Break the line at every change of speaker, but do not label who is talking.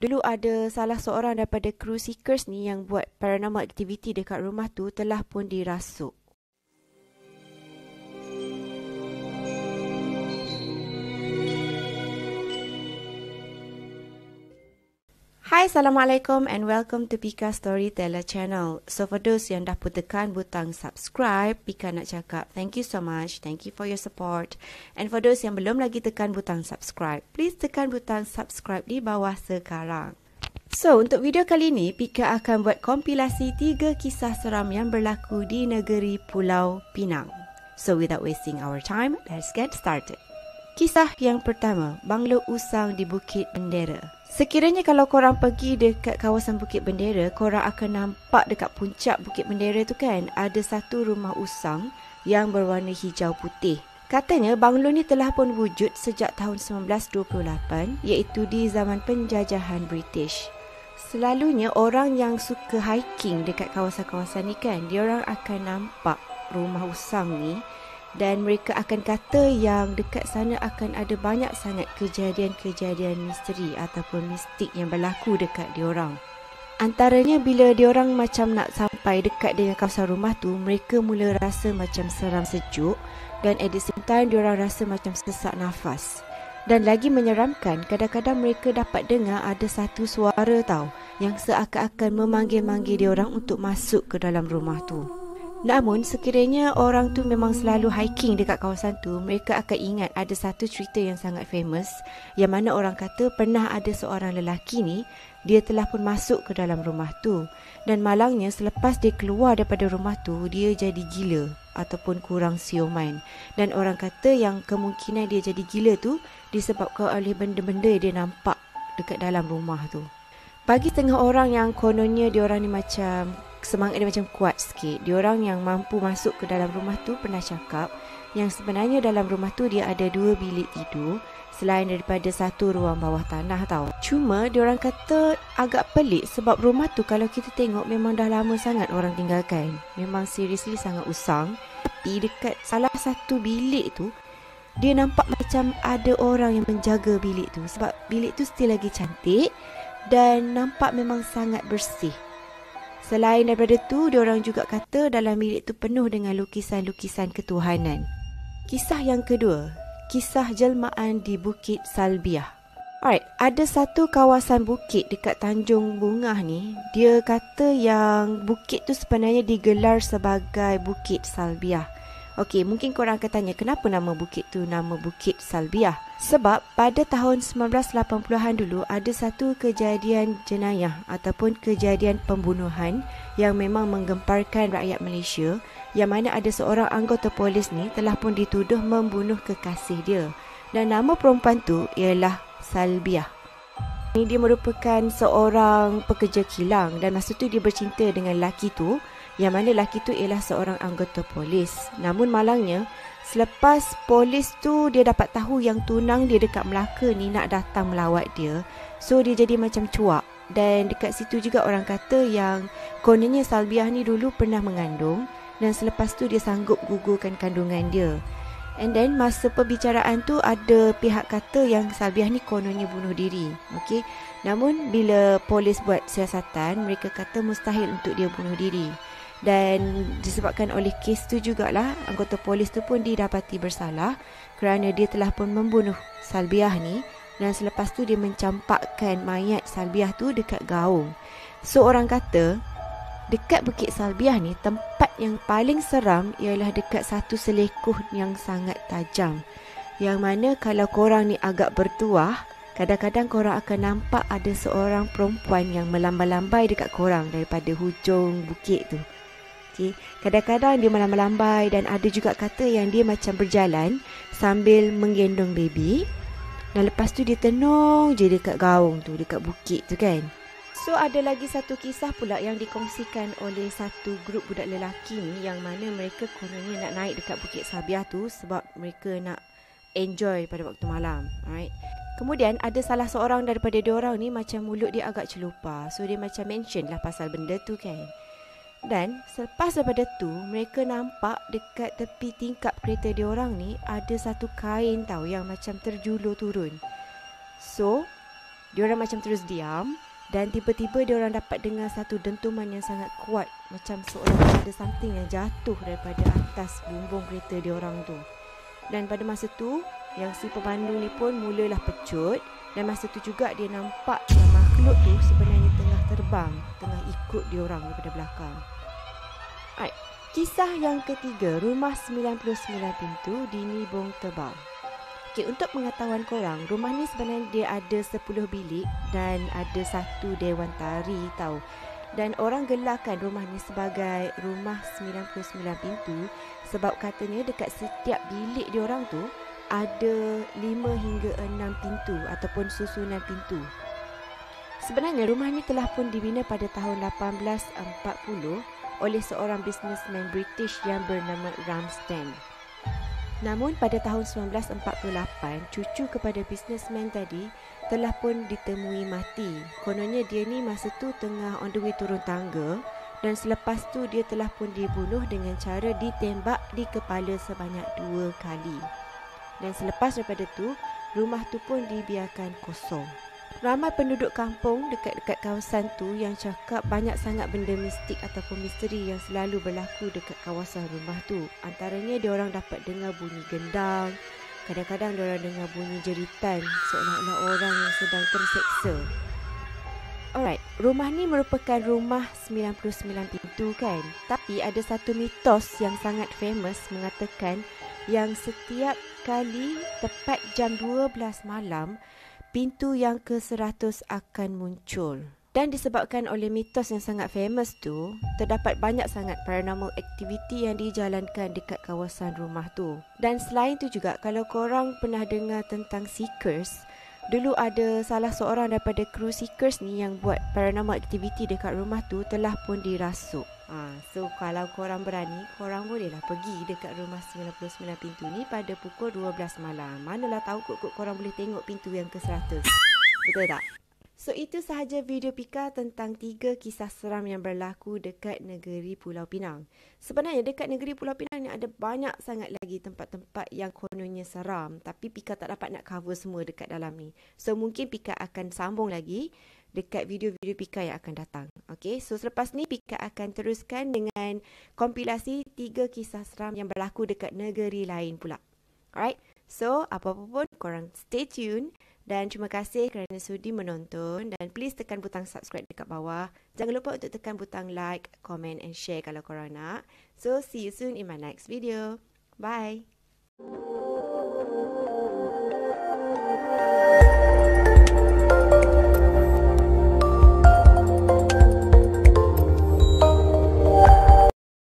Dulu ada salah seorang daripada crew seekers ni yang buat paranormal activity dekat rumah tu telah pun dirasuk. Hai, Assalamualaikum and welcome to Pika Storyteller channel. So for those yang dah pun tekan butang subscribe, Pika nak cakap thank you so much. Thank you for your support. And for those yang belum lagi tekan butang subscribe, please tekan butang subscribe di bawah sekarang. So untuk video kali ni, Pika akan buat kompilasi 3 kisah seram yang berlaku di negeri Pulau Pinang. So without wasting our time, let's get started. Kisah yang pertama, Banglo Usang di Bukit Bendera. Sekiranya kalau korang pergi dekat kawasan Bukit Bendera, korang akan nampak dekat puncak Bukit Bendera tu kan, ada satu rumah usang yang berwarna hijau putih. Katanya banglo ni telah pun wujud sejak tahun 1928, iaitu di zaman penjajahan British. Selalunya orang yang suka hiking dekat kawasan-kawasan ni kan, diorang akan nampak rumah usang ni. Dan mereka akan kata yang dekat sana akan ada banyak sangat kejadian-kejadian misteri ataupun mistik yang berlaku dekat diorang. Antaranya bila diorang macam nak sampai dekat dengan kawasan rumah tu, mereka mula rasa macam seram sejuk dan at the same time diorang rasa macam sesak nafas. Dan lagi menyeramkan, kadang-kadang mereka dapat dengar ada satu suara tau yang seakan-akan memanggil-manggil diorang untuk masuk ke dalam rumah tu. Namun sekiranya orang tu memang selalu hiking dekat kawasan tu, mereka akan ingat ada satu cerita yang sangat famous yang mana orang kata pernah ada seorang lelaki ni, dia telah pun masuk ke dalam rumah tu. Dan malangnya selepas dia keluar daripada rumah tu, dia jadi gila ataupun kurang siuman. Dan orang kata yang kemungkinan dia jadi gila tu disebabkan oleh benda-benda yang dia nampak dekat dalam rumah tu. Bagi setengah orang yang kononnya diorang ni macam semangat dia macam kuat sikit, diorang yang mampu masuk ke dalam rumah tu pernah cakap yang sebenarnya dalam rumah tu dia ada 2 bilik tidur selain daripada satu ruang bawah tanah tau. Cuma diorang kata agak pelik sebab rumah tu kalau kita tengok memang dah lama sangat orang tinggalkan. Memang seriously sangat usang. Tapi dekat salah satu bilik tu, dia nampak macam ada orang yang menjaga bilik tu sebab bilik tu still lagi cantik dan nampak memang sangat bersih. Selain daripada tu, diorang juga kata dalam bilik tu penuh dengan lukisan-lukisan ketuhanan. Kisah yang kedua, kisah jelmaan di Bukit Salbiah. Alright, ada satu kawasan bukit dekat Tanjung Bungah ni, dia kata yang bukit tu sebenarnya digelar sebagai Bukit Salbiah. Okey, mungkin korang akan tanya kenapa nama bukit tu nama Bukit Salbiah. Sebab pada tahun 1980-an dulu ada satu kejadian jenayah ataupun kejadian pembunuhan yang memang menggemparkan rakyat Malaysia, yang mana ada seorang anggota polis ni telah pun dituduh membunuh kekasih dia. Dan nama perempuan tu ialah Salbiah. Ini dia merupakan seorang pekerja kilang dan masa tu dia bercinta dengan lelaki tu, yang mana lelaki tu ialah seorang anggota polis. Namun malangnya, selepas polis tu dia dapat tahu yang tunang dia dekat Melaka ni nak datang melawat dia, so dia jadi macam cuak. Dan dekat situ juga orang kata yang kononnya Salbiah ni dulu pernah mengandung dan selepas tu dia sanggup gugurkan kandungan dia. And then masa perbicaraan tu ada pihak kata yang Salbiah ni kononnya bunuh diri. Okay? Namun bila polis buat siasatan, mereka kata mustahil untuk dia bunuh diri. Dan disebabkan oleh kes tu jugalah, anggota polis tu pun didapati bersalah kerana dia telah pun membunuh Salbiah ni. Dan selepas tu dia mencampakkan mayat Salbiah tu dekat gaung. So orang kata dekat Bukit Salbiah ni, tempat yang paling seram ialah dekat satu selekoh yang sangat tajam, yang mana kalau korang ni agak bertuah, kadang-kadang korang akan nampak ada seorang perempuan yang melambai-lambai dekat korang daripada hujung bukit tu. Okay. Kadang-kadang dia melambai dan ada juga kata yang dia macam berjalan sambil menggendong baby. Dan lepas tu dia tenung je dekat gaung tu, dekat bukit tu kan. So ada lagi satu kisah pula yang dikongsikan oleh satu grup budak lelaki ni, yang mana mereka kononnya nak naik dekat Bukit Salbiah tu sebab mereka nak enjoy pada waktu malam. Alright. Kemudian ada salah seorang daripada diorang ni macam mulut dia agak celupar. So dia macam mention lah pasal benda tu kan. Dan selepas daripada tu, mereka nampak dekat tepi tingkap kereta diorang ni ada satu kain tau yang macam terjulur turun. So Diorang macam terus diam dan tiba-tiba diorang dapat dengar satu dentuman yang sangat kuat, macam seolah ada something yang jatuh daripada atas bumbung kereta diorang tu. Dan pada masa tu, yang si pemandu ni pun mulalah pecut, dan masa tu juga dia nampak yang makhluk tu sebenarnya tengah terbang, tengah ikut diorang daripada belakang. Alright. Kisah yang ketiga, Rumah 99 Pintu di Nibong Tebal. Okay, untuk pengetahuan korang, rumah ni sebenarnya dia ada 10 bilik dan ada satu dewan tari tau. Dan orang gelarkan rumah ni sebagai Rumah 99 Pintu sebab katanya dekat setiap bilik diorang tu ada 5 hingga 6 pintu ataupun susunan pintu. Sebenarnya rumah ni telah pun dibina pada tahun 1840 oleh seorang businessman British yang bernama Ramsden. Namun pada tahun 1948, cucu kepada businessman tadi telah pun ditemui mati. Kononnya dia ni masa tu tengah on the way turun tangga dan selepas tu dia telah pun dibunuh dengan cara ditembak di kepala sebanyak 2 kali. Dan selepas daripada tu, rumah tu pun dibiarkan kosong. Ramai penduduk kampung dekat-dekat kawasan tu yang cakap banyak sangat benda mistik ataupun misteri yang selalu berlaku dekat kawasan rumah tu. Antaranya diorang dapat dengar bunyi gendang, kadang-kadang diorang dengar bunyi jeritan seolah-olah orang yang sedang terseksa. Alright, rumah ni merupakan rumah 99 pintu kan. Tapi ada satu mitos yang sangat famous mengatakan yang setiap kali tepat jam 12 malam, pintu yang ke-100 akan muncul. Dan disebabkan oleh mitos yang sangat famous tu, terdapat banyak sangat paranormal activity yang dijalankan dekat kawasan rumah tu. Dan selain tu juga, kalau korang pernah dengar tentang Seekers, dulu ada salah seorang daripada kru Seekers ni yang buat paranormal activity dekat rumah tu telah pun dirasuk. So kalau korang berani, korang bolehlah pergi dekat rumah 99 pintu ni pada pukul 12 malam. Manalah tahu kot korang boleh tengok pintu yang ke-100. Betul tak? So itu sahaja video Pika tentang 3 kisah seram yang berlaku dekat negeri Pulau Pinang. Sebenarnya dekat negeri Pulau Pinang ni ada banyak sangat lagi tempat-tempat yang kononnya seram, tapi Pika tak dapat nak cover semua dekat dalam ni. So mungkin Pika akan sambung lagi dekat video-video Pika yang akan datang. Okay, so selepas ni Pika akan teruskan dengan kompilasi 3 kisah seram yang berlaku dekat negeri lain pula. Alright, so apa-apa pun korang stay tune. Dan terima kasih kerana sudi menonton. Dan please tekan butang subscribe dekat bawah. Jangan lupa untuk tekan butang like, comment and share kalau korang nak. So see you soon in my next video. Bye.